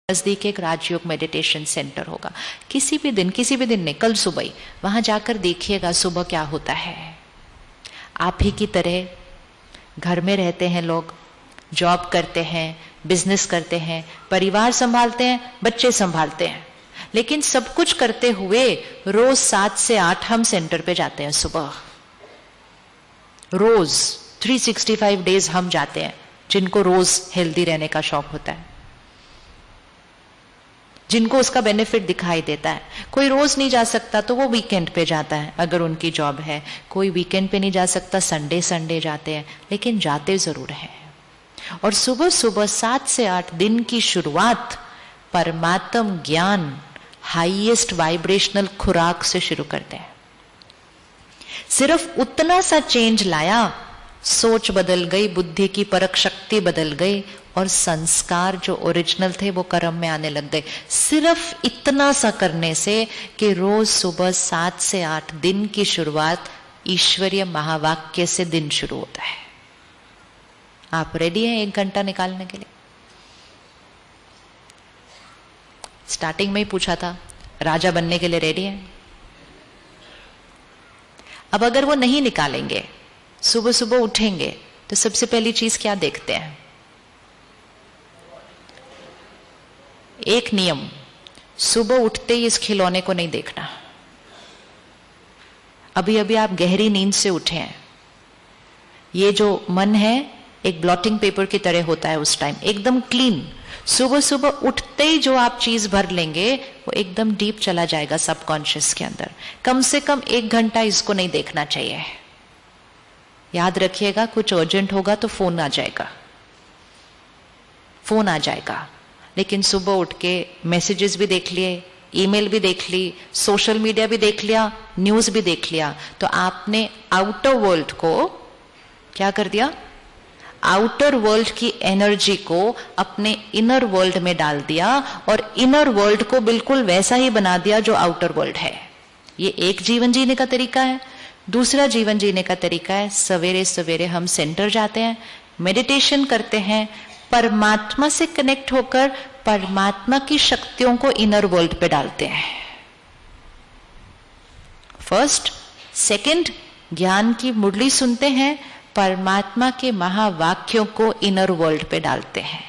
नजदीक एक राजयोग meditation centre होगा। किसी भी दिन नहीं, कल सुबह ही वहां जाकर देखिएगा सुबह क्या होता है। आप ही की तरह घर में रहते हैं लोग, जॉब करते हैं, बिजनेस करते हैं, परिवार संभालते हैं, बच्चे संभालते हैं, लेकिन सब कुछ करते हुए रोज 7 से 8 हम सेंटर पे जाते हैं सुबह। रोज 365 डेज हम जाते हैं, जिनको रोज हेल्दी रहने का शौक होता है, जिनको उसका बेनिफिट दिखाई देता है। कोई रोज नहीं जा सकता तो वो वीकेंड पे जाता है अगर उनकी जॉब है, कोई वीकेंड पे नहीं जा सकता, संडे जाते हैं, लेकिन जाते जरूर हैं। और सुबह सुबह 7 से 8 दिन की शुरुआत परमात्म ज्ञान हाईएस्ट वाइब्रेशनल खुराक से शुरू करते हैं। सिर्फ उतना सा चेंज लाया, सोच बदल गई, बुद्धि की परख शक्ति बदल गई और संस्कार जो ओरिजिनल थे वो कर्म में आने लग गए। सिर्फ इतना सा करने से कि रोज सुबह 7 से 8 दिन की शुरुआत ईश्वरीय महावाक्य से दिन शुरू होता है। आप रेडी हैं 1 घंटा निकालने के लिए? स्टार्टिंग में ही पूछा था, राजा बनने के लिए रेडी हैं? अब अगर वो नहीं निकालेंगे, सुबह सुबह उठेंगे, तो सबसे पहली चीज क्या देखते हैं? एक नियम, सुबह उठते ही इस खिलौने को नहीं देखना। अभी अभी आप गहरी नींद से उठे हैं, ये जो मन है एक ब्लॉटिंग पेपर की तरह होता है उस टाइम, एकदम क्लीन। सुबह सुबह उठते ही जो आप चीज भर लेंगे वो एकदम डीप चला जाएगा सबकॉन्शियस के अंदर। कम से कम 1 घंटा इसको नहीं देखना चाहिए। याद रखिएगा, कुछ अर्जेंट होगा तो फोन आ जाएगा, लेकिन सुबह उठ के मैसेजेस भी देख लिए, ईमेल भी देख ली, सोशल मीडिया भी देख लिया, न्यूज भी देख लिया, तो आपने आउटर वर्ल्ड को क्या कर दिया? आउटर वर्ल्ड की एनर्जी को अपने इनर वर्ल्ड में डाल दिया और इनर वर्ल्ड को बिल्कुल वैसा ही बना दिया जो आउटर वर्ल्ड है। ये एक जीवन जीने का तरीका है। दूसरा जीवन जीने का तरीका है, सवेरे सवेरे हम सेंटर जाते हैं, मेडिटेशन करते हैं, परमात्मा से कनेक्ट होकर परमात्मा की शक्तियों को इनर वर्ल्ड पे डालते हैं। फर्स्ट, सेकंड, ज्ञान की मुरली सुनते हैं, परमात्मा के महावाक्यों को इनर वर्ल्ड पे डालते हैं।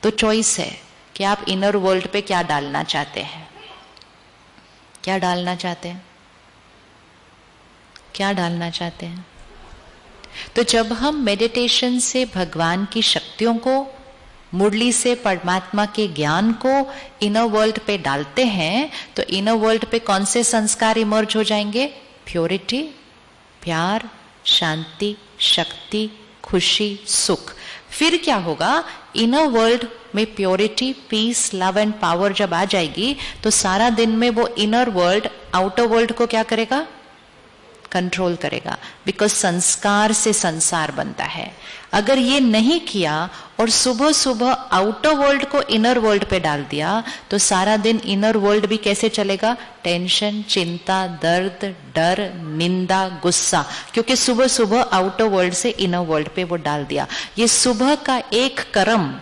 तो चॉइस है कि आप इनर वर्ल्ड पे क्या डालना चाहते हैं। क्या डालना चाहते हैं? क्या डालना चाहते हैं? तो जब हम मेडिटेशन से भगवान की शक्तियों को, मुरली से परमात्मा के ज्ञान को इनर वर्ल्ड पे डालते हैं, तो इनर वर्ल्ड पे कौन से संस्कार इमर्ज हो जाएंगे? प्योरिटी, प्यार, शांति, शक्ति, खुशी, सुख। फिर क्या होगा? इनर वर्ल्ड में purity, peace, love and power जब आ जाएगी तो सारा दिन में वो इनर वर्ल्ड आउटर वर्ल्ड को क्या करेगा? कंट्रोल करेगा। बिकॉज संस्कार से संसार बनता है। अगर ये नहीं किया और सुबह सुबह आउटर वर्ल्ड को इनर वर्ल्ड पे डाल दिया तो सारा दिन इनर वर्ल्ड भी कैसे चलेगा? टेंशन, चिंता, दर्द, डर, निंदा, गुस्सा, क्योंकि सुबह सुबह आउटर वर्ल्ड से इनर वर्ल्ड पे वो डाल दिया। ये सुबह का एक कर्म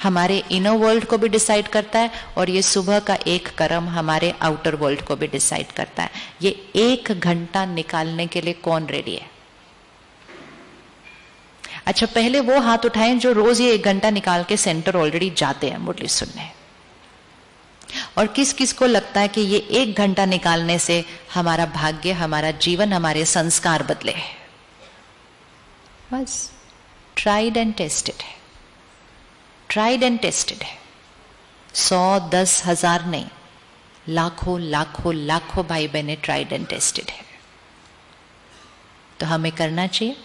हमारे इनर वर्ल्ड को भी डिसाइड करता है और ये सुबह का एक कर्म हमारे आउटर वर्ल्ड को भी डिसाइड करता है। ये 1 घंटा निकालने के लिए कौन रेडी है? अच्छा, पहले वो हाथ उठाएं जो रोज ये 1 घंटा निकाल के सेंटर ऑलरेडी जाते हैं मुरली सुनने। और किस किस को लगता है कि ये 1 घंटा निकालने से हमारा भाग्य, हमारा जीवन, हमारे संस्कार बदले? बस ट्राइड एंड टेस्टेड है, ट्राइड एंड टेस्टेड है। 100, 10, 1000 नहीं, लाखों लाखों लाखों भाई बहनें ट्राइड एंड टेस्टेड है। तो हमें करना चाहिए,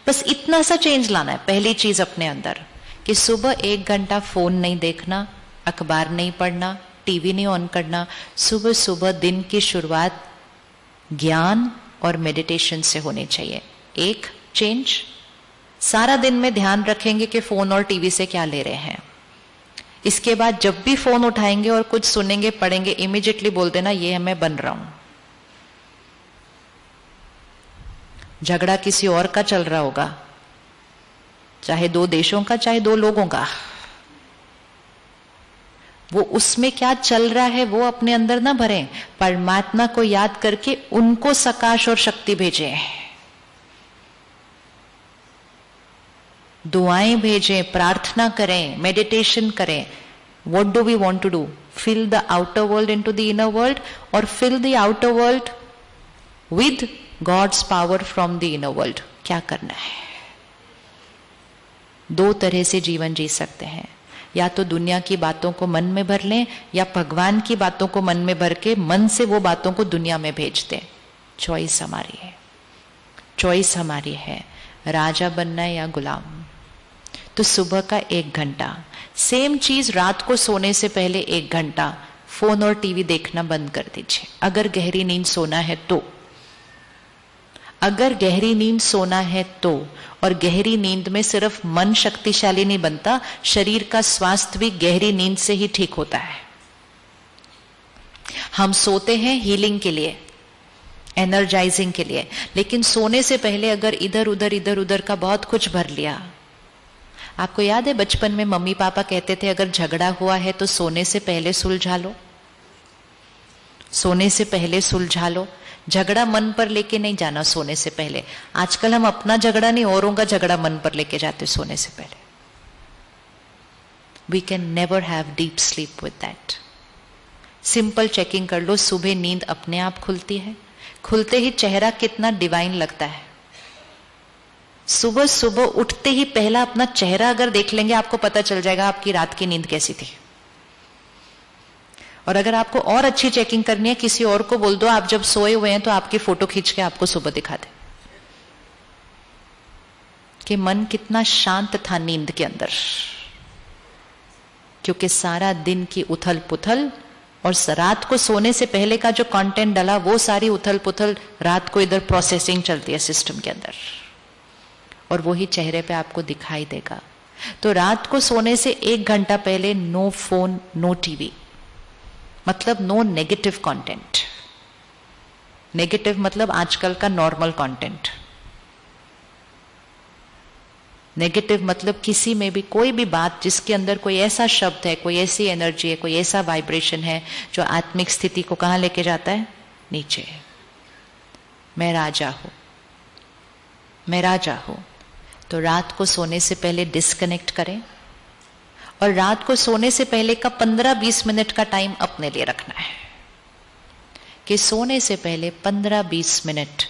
बस इतना सा चेंज लाना है। पहली चीज अपने अंदर कि सुबह 1 घंटा फोन नहीं देखना, अखबार नहीं पढ़ना, टीवी नहीं ऑन करना। सुबह सुबह दिन की शुरुआत ज्ञान और मेडिटेशन से होनी चाहिए। एक चेंज। सारा दिन में ध्यान रखेंगे कि फोन और टीवी से क्या ले रहे हैं। इसके बाद जब भी फोन उठाएंगे और कुछ सुनेंगे, पढ़ेंगे, इमीडिएटली बोल देना ये मैं बन रहा हूं। झगड़ा किसी और का चल रहा होगा, चाहे 2 देशों का, चाहे 2 लोगों का, वो उसमें क्या चल रहा है वो अपने अंदर ना भरें, परमात्मा को याद करके उनको सकाश और शक्ति भेजें, दुआएं भेजें, प्रार्थना करें, मेडिटेशन करें. What do we want to do? Fill the outer world into the inner world, or fill the outer world with God's power from the inner world? क्या करना है? 2 तरह से जीवन जी सकते हैं. या तो दुनिया की बातों को मन में भर लें, या भगवान की बातों को मन में भर के मन से वो बातों को दुनिया में भेज दें. चॉइस हमारी है. चॉइस हमारी है, राजा बनना है या गुलाम. तो सुबह का 1 घंटा, सेम चीज रात को सोने से पहले 1 घंटा फोन और टीवी देखना बंद कर दीजिए. अगर गहरी नींद सोना है तो, अगर गहरी नींद सोना है तो. और गहरी नींद में सिर्फ मन शक्तिशाली नहीं बनता, शरीर का स्वास्थ्य भी गहरी नींद से ही ठीक होता है. हम सोते हैं हीलिंग के लिए, एनर्जाइजिंग के लिए, लेकिन सोने से पहले अगर इधर उधर का बहुत कुछ भर लिया. आपको याद है बचपन में मम्मी पापा कहते थे अगर झगड़ा हुआ है तो सोने से पहले सुलझा लो, सोने से पहले सुलझा लो. झगड़ा मन पर लेके नहीं जाना सोने से पहले. आजकल हम अपना झगड़ा नहीं, औरों का झगड़ा मन पर लेके जाते सोने से पहले. We can never have deep sleep with that. Simple checking कर लो, सुबह नींद अपने आप खुलती है. खुलते ही चेहरा कितना डिवाइन लगता है. सुबह सुबह उठते ही पहला अपना चेहरा अगर देख लेंगे, आपको पता चल जाएगा आपकी रात की नींद कैसी थी. और अगर आपको और अच्छी चेकिंग करनी है, किसी और को बोल दो आप जब सोए हुए हैं तो आपकी फोटो खींच के आपको सुबह दिखा दे कि मन कितना शांत था नींद के अंदर. क्योंकि सारा दिन की उथल पुथल और रात को सोने से पहले का जो कंटेंट डला, वो सारी उथल पुथल रात को इधर प्रोसेसिंग चलती है सिस्टम के अंदर, और वही चेहरे पे आपको दिखाई देगा. तो रात को सोने से 1 घंटा पहले नो फोन, नो टीवी, मतलब नो नेगेटिव कंटेंट. नेगेटिव मतलब आजकल का नॉर्मल कंटेंट. नेगेटिव मतलब किसी में भी कोई भी बात जिसके अंदर कोई ऐसा शब्द है, कोई ऐसी एनर्जी है, कोई ऐसा वाइब्रेशन है जो आत्मिक स्थिति को कहां लेके जाता है, नीचे. मैं राजा हूं, मैं राजा हूं. तो रात को सोने से पहले डिस्कनेक्ट करें, और रात को सोने से पहले का 15-20 मिनट का टाइम अपने लिए रखना है कि सोने से पहले 15-20 मिनट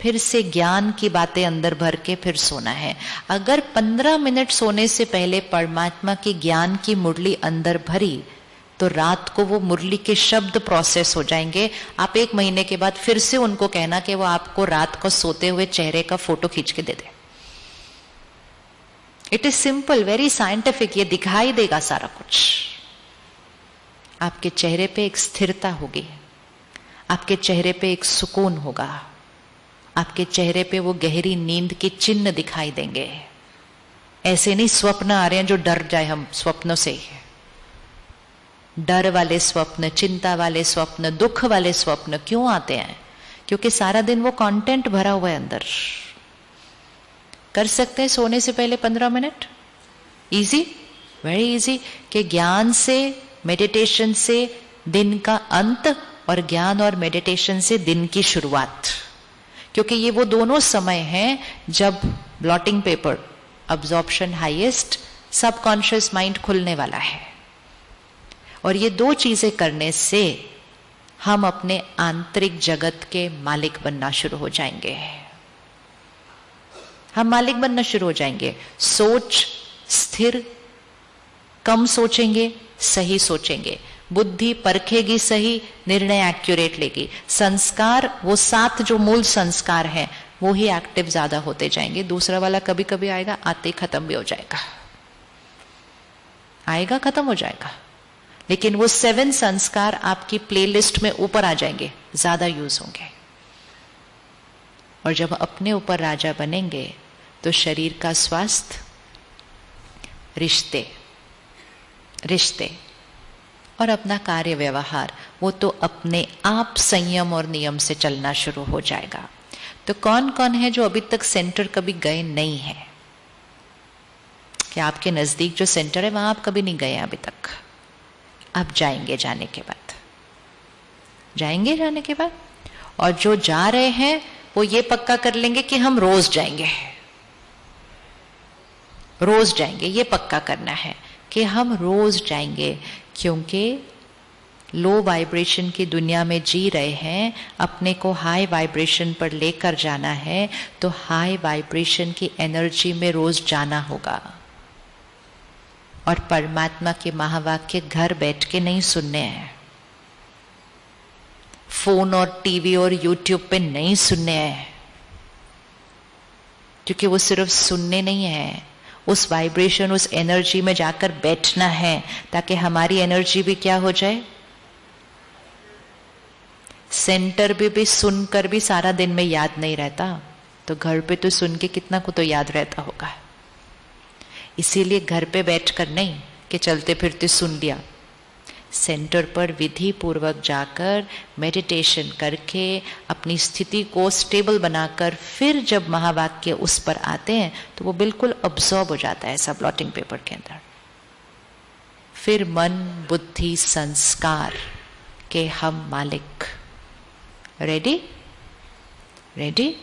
फिर से ज्ञान की बातें अंदर भर के फिर सोना है. अगर 15 मिनट सोने से पहले परमात्मा की ज्ञान की मुरली अंदर भरी, तो रात को वो मुरली के शब्द प्रोसेस हो जाएंगे. आप 1 महीने के बाद फिर से उनको कहना कि वो आपको रात को सोते हुए चेहरे का फोटो खींच के दे दे. It is simple, very scientific. ये दिखाई देगा सारा कुछ. आपके चेहरे पे एक स्थिरता होगी, आपके चेहरे पे एक सुकून होगा, आपके चेहरे पे वो गहरी नींद के चिन्ह दिखाई देंगे. ऐसे नहीं स्वप्न आ रहे हैं जो डर जाए हम स्वप्नों से. डर वाले स्वप्न, चिंता वाले स्वप्न, दुख वाले स्वप्न क्यों आते हैं? क्योंकि सारा दिन वो कंटेंट भरा हुआ है अंदर. कर सकते हैं सोने से पहले 15 मिनट. Easy, very easy. कि ज्ञान से, मेडिटेशन से दिन का अंत, और ज्ञान और मेडिटेशन से दिन की शुरुआत. क्योंकि ये वो दोनों समय हैं जब blotting paper absorption highest, subconscious mind खुलने वाला है. और ये 2 चीजें करने से हम अपने आंतरिक जगत के मालिक बनना शुरू हो जाएंगे. हम मालिक बनना शुरू हो जाएंगे. सोच स्थिर, कम सोचेंगे, सही सोचेंगे. बुद्धि परखेगी सही, निर्णय एक्यूरेट लेगी. संस्कार, वो 7 जो मूल संस्कार हैं, वो ही एक्टिव ज्यादा होते जाएंगे. दूसरा वाला कभी कभी आएगा, आते ही खत्म भी हो जाएगा. आएगा, खत्म हो जाएगा. लेकिन वो 7 संस्कार आपकी प्लेलिस्ट में ऊपर आ जाएंगे, ज्यादा यूज होंगे. और जब अपने ऊपर राजा बनेंगे तो शरीर का स्वास्थ्य, रिश्ते और अपना कार्य व्यवहार, वो तो अपने आप संयम और नियम से चलना शुरू हो जाएगा. तो कौन कौन है जो अभी तक सेंटर कभी गए नहीं है? कि आपके नज़दीक जो सेंटर है वहाँ आप कभी नहीं गए अभी तक, अब जाएंगे जाने के बाद, जाएंगे जाने के बाद। और जो जा रहे हैं वो ये पक्का कर लेंगे कि हम रोज जाएंगे, रोज जाएंगे, ये पक्का करना है कि हम रोज जाएंगे, क्योंकि लो वाइब्रेशन की दुनिया में जी रहे हैं, अपने को हाई वाइब्रेशन पर लेकर जाना है, तो हाई वाइब्रेशन की एनर्जी में रोज जाना होगा। और परमात्मा के महावाक्य घर बैठ के नहीं सुनने हैं, फोन और टीवी और यूट्यूब पे नहीं सुनने हैं, क्योंकि वो सिर्फ सुनने नहीं है, उस वाइब्रेशन, उस एनर्जी में जाकर बैठना है, ताकि हमारी एनर्जी भी क्या हो जाए। सेंटर भी सुनकर भी सारा दिन में याद नहीं रहता, तो घर पे तो सुन के कितना को तो याद रहता होगा। इसीलिए घर पे बैठकर नहीं कि चलते फिरते सुन लिया, सेंटर पर विधि पूर्वक जाकर मेडिटेशन करके अपनी स्थिति को स्टेबल बनाकर फिर जब महावाक्य उस पर आते हैं तो वो बिल्कुल अब्सॉर्ब हो जाता है ऐसा ब्लॉटिंग पेपर के अंदर। फिर मन बुद्धि संस्कार के हम मालिक। Ready ready.